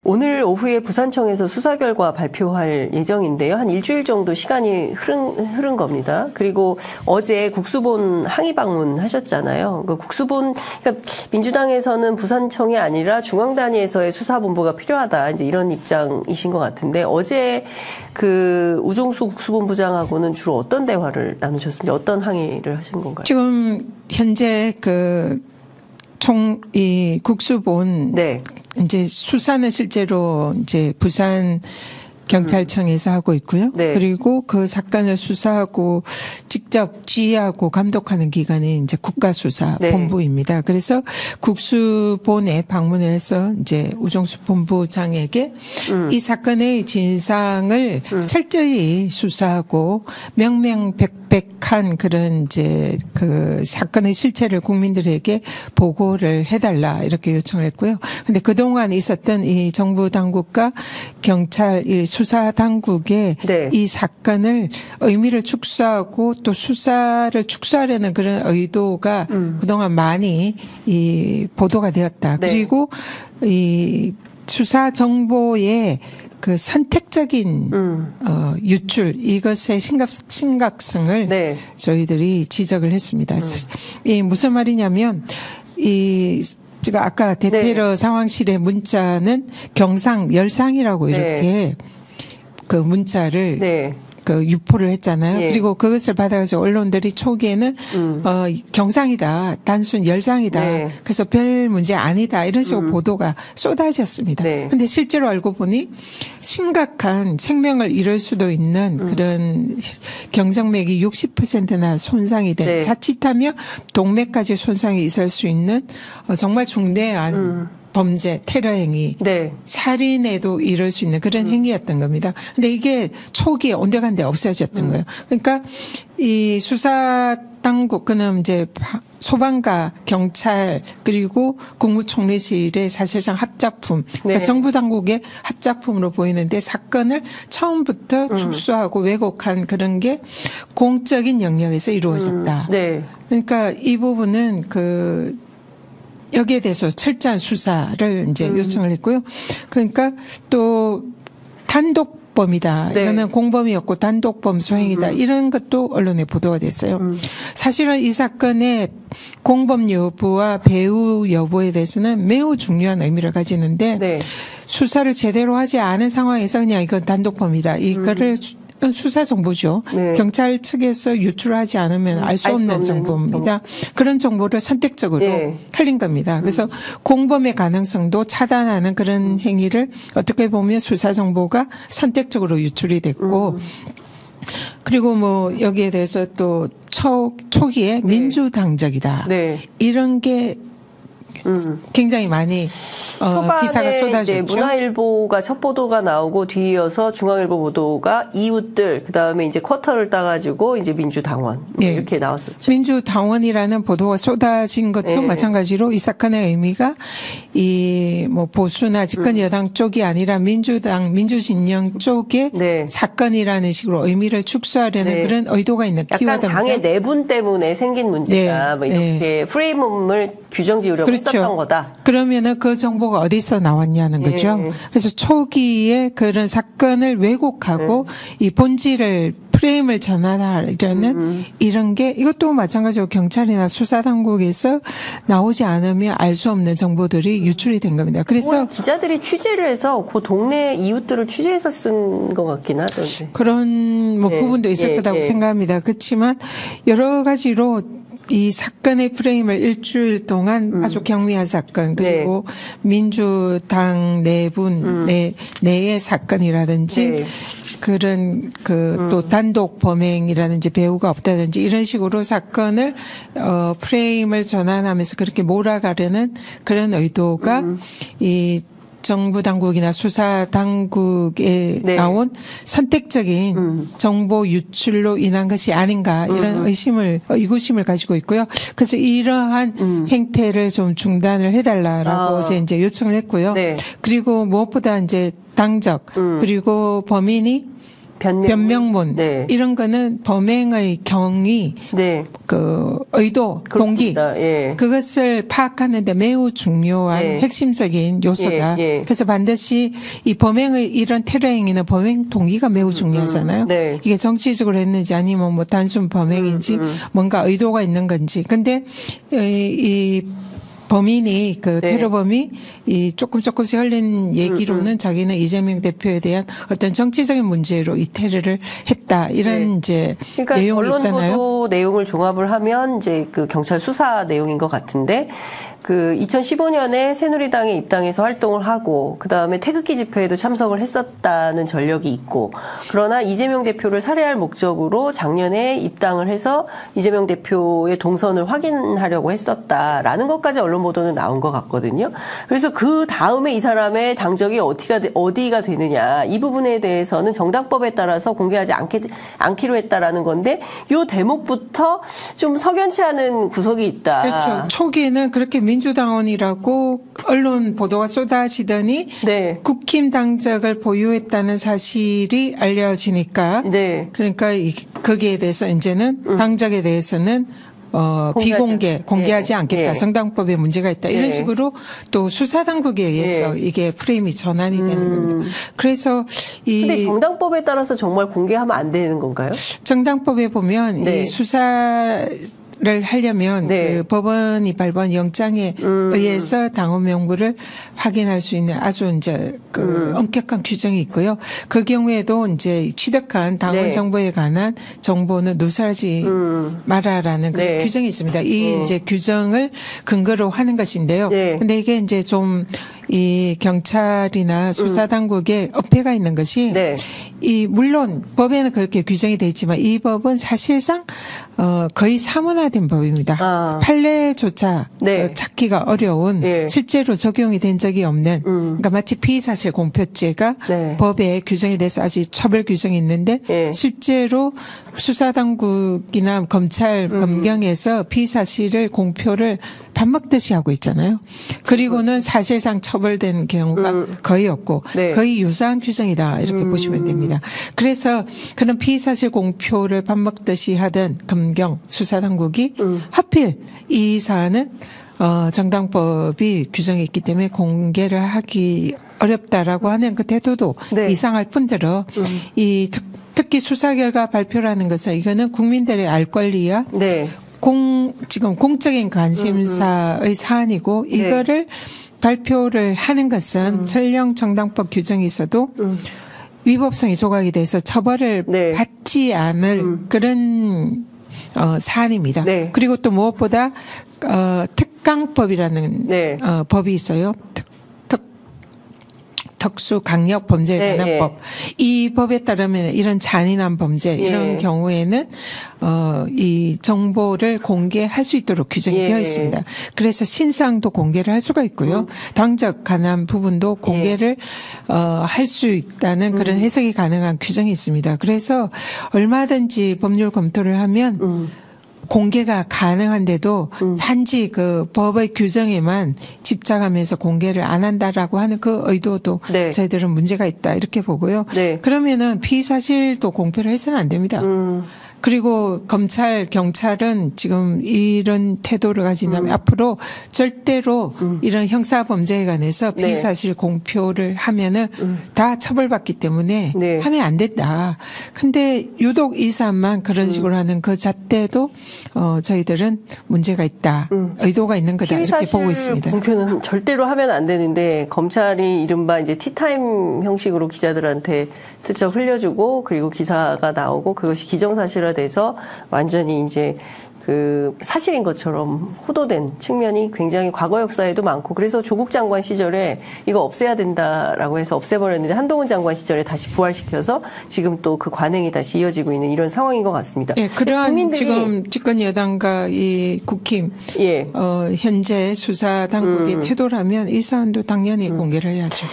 오늘 오후에 부산청에서 수사 결과 발표할 예정인데요. 한 일주일 정도 시간이 흐른 겁니다. 그리고 어제 국수본 항의 방문하셨잖아요. 그 국수본, 그러니까 민주당에서는 부산청이 아니라 중앙 단위에서의 수사본부가 필요하다. 이제 이런 입장이신 것 같은데 어제 그 우종수 국수본부장하고는 주로 어떤 대화를 나누셨습니까? 어떤 항의를 하신 건가요? 지금 현재 이 국수본 네. 이제 수사는 실제로 이제 부산 경찰청에서 하고 있고요. 네. 그리고 그 사건을 수사하고 직접 지휘하고 감독하는 기관이 이제 국가수사본부입니다. 네. 그래서 국수본에 방문을 해서 이제 우종수 본부장에게 이 사건의 진상을 철저히 수사하고 명명백백한 그런 이제 그 사건의 실체를 국민들에게 보고를 해달라 이렇게 요청을 했고요. 근데 그동안 있었던 이 정부 당국과 경찰 수사 당국의 네. 이 사건을 의미를 축소하고 또 수사를 축소하려는 그런 의도가 그동안 많이 이 보도가 되었다. 네. 그리고 이 수사 정보의 그 선택적인 유출 이것의 심각성을 네. 저희들이 지적을 했습니다. 이 무슨 말이냐면 제가 아까 대테러 네. 상황실의 문자는 경상 열상이라고 이렇게 네. 그 문자를 네. 그 유포를 했잖아요. 예. 그리고 그것을 받아가지고 언론들이 초기에는 경상이다, 단순 열상이다. 네. 그래서 별 문제 아니다 이런 식으로 보도가 쏟아졌습니다. 그런데 네. 실제로 알고 보니 심각한 생명을 잃을 수도 있는 그런 경정맥이 60%나 손상이 된 네. 자칫하면 동맥까지 손상이 있을 수 있는 정말 중대한 범죄, 테러 행위, 네. 살인에도 이럴 수 있는 그런 행위였던 겁니다. 근데 이게 초기에 온데간데 없어졌던 거예요. 그러니까 이 수사 당국, 그는 이제 소방과 경찰 그리고 국무총리실의 사실상 합작품, 그러니까 네. 정부 당국의 합작품으로 보이는데 사건을 처음부터 축소하고 왜곡한 그런 게 공적인 영역에서 이루어졌다. 네. 그러니까 이 부분은 여기에 대해서 철저한 수사를 이제 요청을 했고요. 그러니까 또 단독범이다. 네. 이거는 공범이었고 단독범 소행이다. 이런 것도 언론에 보도가 됐어요. 사실은 이 사건의 공범 여부와 배후 여부에 대해서는 매우 중요한 의미를 가지는데 네. 수사를 제대로 하지 않은 상황에서 그냥 이건 단독범이다. 이거를 수사 정보죠. 네. 경찰 측에서 유출하지 않으면 알 수 없는 정보입니다. 그런 정보를 선택적으로 네. 흘린 겁니다. 그래서 공범의 가능성도 차단하는 그런 행위를 어떻게 보면 수사 정보가 선택적으로 유출이 됐고 그리고 뭐 여기에 대해서 또 초기에 네. 민주당적이다. 네. 이런 게 굉장히 많이 기사가 쏟아졌죠. 문화일보가 첫 보도가 나오고 뒤이어서 중앙일보 보도가 이웃들 그다음에 이제 쿼터를 따가지고 이제 민주당원 네. 이렇게 나왔었죠. 민주당원이라는 보도가 쏟아진 것도 네. 마찬가지로 이 사건의 의미가 이 뭐 보수나 집권 여당 쪽이 아니라 민주당 민주진영 쪽의 네. 사건이라는 식으로 의미를 축소하려는 네. 그런 의도가 있는 키워드입니다. 약간 당의 내분 때문에 생긴 문제다. 네. 뭐 이렇게 네. 프레임을 규정 지으려고 그렇죠. 했었던 거다. 그러면은 그 정보가 어디서 나왔냐는 거죠. 예. 그래서 초기에 그런 사건을 왜곡하고 이 본질을 프레임을 전환하려는 이런 게 이것도 마찬가지로 경찰이나 수사당국에서 나오지 않으면 알 수 없는 정보들이 유출이 된 겁니다. 그래서 기자들이 취재를 해서 그 동네 이웃들을 취재해서 쓴 것 같긴 하던데. 그런 뭐 부분도 있을 거라고 생각합니다. 그렇지만 여러 가지로 이 사건의 프레임을 일주일 동안 아주 경미한 사건 그리고 네. 민주당 내분 내의 사건이라든지 네. 그런 또 단독 범행이라든지 배후가 없다든지 이런 식으로 사건을 프레임을 전환하면서 그렇게 몰아가려는 그런 의도가 이 정부 당국이나 수사 당국에 네. 나온 선택적인 정보 유출로 인한 것이 아닌가 이런 의구심을 가지고 있고요. 그래서 이러한 행태를 좀 중단을 해달라라고 이제 요청을 했고요. 네. 그리고 무엇보다 이제 당적 그리고 범인이 변명문 네. 이런 거는 범행의 경위, 네. 그 의도, 동기 예. 그것을 파악하는데 매우 중요한 예. 핵심적인 요소다. 예. 예. 그래서 반드시 이 범행의 이런 테러 행위는 범행 동기가 매우 중요하잖아요. 네. 이게 정치적으로 했는지 아니면 뭐 단순 범행인지 뭔가 의도가 있는 건지. 근데 이 범인이 그 네. 테러범이 이 조금씩 흘린 얘기로는 자기는 이재명 대표에 대한 어떤 정치적인 문제로 이 테러를 했다 이런 네. 이제 그러니까 내용이 언론 있잖아요. 보도 내용을 종합을 하면 이제 그 경찰 수사 내용인 것 같은데. 그 2015년에 새누리당에 입당해서 활동을 하고 그다음에 태극기 집회에도 참석을 했었다는 전력이 있고 그러나 이재명 대표를 살해할 목적으로 작년에 입당을 해서 이재명 대표의 동선을 확인하려고 했었다라는 것까지 언론 보도는 나온 것 같거든요. 그래서 그 다음에 이 사람의 당적이 어디가 되느냐 이 부분에 대해서는 정당법에 따라서 공개하지 않기로 했다라는 건데 요 대목부터 좀 석연치 않은 구석이 있다. 그렇죠. 초기에는 그렇게 민주당원이라고 언론 보도가 쏟아지더니 네. 국힘 당적을 보유했다는 사실이 알려지니까 네. 그러니까 거기에 대해서 이제는 당적에 대해서는 공개하지 않겠다. 예. 정당법에 문제가 있다. 이런 예. 식으로 또 수사당국에 의해서 이게 프레임이 전환이 되는 겁니다. 그래서 근데 정당법에 따라서 정말 공개하면 안 되는 건가요? 정당법에 보면 네. 이 수사를 하려면 네. 그 법원이 발부한 영장에 의해서 당원 명부를 확인할 수 있는 아주 이제 그 엄격한 규정이 있고요. 그 경우에도 이제 취득한 당원 네. 정보에 관한 정보는 누설하지 마라라는 그 네. 규정이 있습니다. 이 이제 규정을 근거로 하는 것인데요. 네. 근데 이게 이제 좀 이 경찰이나 수사당국에 어폐가 있는 것이 네. 이 물론 법에는 그렇게 규정이 되어 있지만 이 법은 사실상 거의 사문화된 법입니다. 아. 판례조차 네. 찾기가 어려운 네. 실제로 적용이 된 적이 없는 그러니까 마치 피의사실 공표죄가 네. 법에 규정이 돼서 아직 처벌 규정이 있는데 네. 실제로 수사당국이나 검찰 검경에서 피의사실을 공표를 밥 먹듯이 하고 있잖아요. 그리고는 사실상 처벌된 경우가 거의 없고 네. 거의 유사한 규정이다 이렇게 보시면 됩니다. 그래서 그런 피의사실 공표를 밥 먹듯이 하던 검경 수사당국이 하필 이 사안은 정당법이 규정이 있기 때문에 공개를 하기 어렵다라고 하는 그 태도도 네. 이상할 뿐더러 이 특히 수사 결과 발표라는 것은 이거는 국민들의 알 권리와 네. 지금 공적인 관심사의 사안이고 이거를 발표를 하는 것은 설령 정당법 규정이 있어도 위법성이 조각이 돼서 처벌을 네. 받지 않을 그런 사안입니다. 네. 그리고 또 무엇보다 특강법이라는 네. 법이 있어요. 특수 강력 범죄에 관한 네, 법. 이 법에 따르면 이런 잔인한 범죄 이런 경우에는 이 정보를 공개할 수 있도록 규정이 되어 있습니다. 그래서 신상도 공개를 할 수가 있고요. 당적 관한 부분도 공개를 할 수 있다는 그런 해석이 가능한 규정이 있습니다. 그래서 얼마든지 법률 검토를 하면 공개가 가능한데도 단지 그 법의 규정에만 집착하면서 공개를 안 한다라고 하는 그 의도도 네. 저희들은 문제가 있다 이렇게 보고요. 네. 그러면은 피의사실도 공표를 해서는 안 됩니다. 그리고 검찰, 경찰은 지금 이런 태도를 가진다면 앞으로 절대로 이런 형사 범죄에 관해서 네. 피의사실 공표를 하면은 다 처벌받기 때문에 네. 하면 안 된다. 근데 유독 이 사안만 그런 식으로 하는 그 잣대도 저희들은 문제가 있다. 의도가 있는 거다. 이렇게 보고 있습니다. 공표는 절대로 하면 안 되는데 검찰이 이른바 이제 티타임 형식으로 기자들한테 슬쩍 흘려주고 그리고 기사가 나오고 그것이 기정사실화돼서 완전히 이제 그 사실인 것처럼 호도된 측면이 굉장히 과거 역사에도 많고 그래서 조국 장관 시절에 이거 없애야 된다라고 해서 없애버렸는데 한동훈 장관 시절에 다시 부활시켜서 지금 또 그 관행이 다시 이어지고 있는 이런 상황인 것 같습니다. 네, 그러한 지금 집권 여당과 이 국힘 현재 수사 당국의 태도라면 이 사안도 당연히 공개를 해야죠.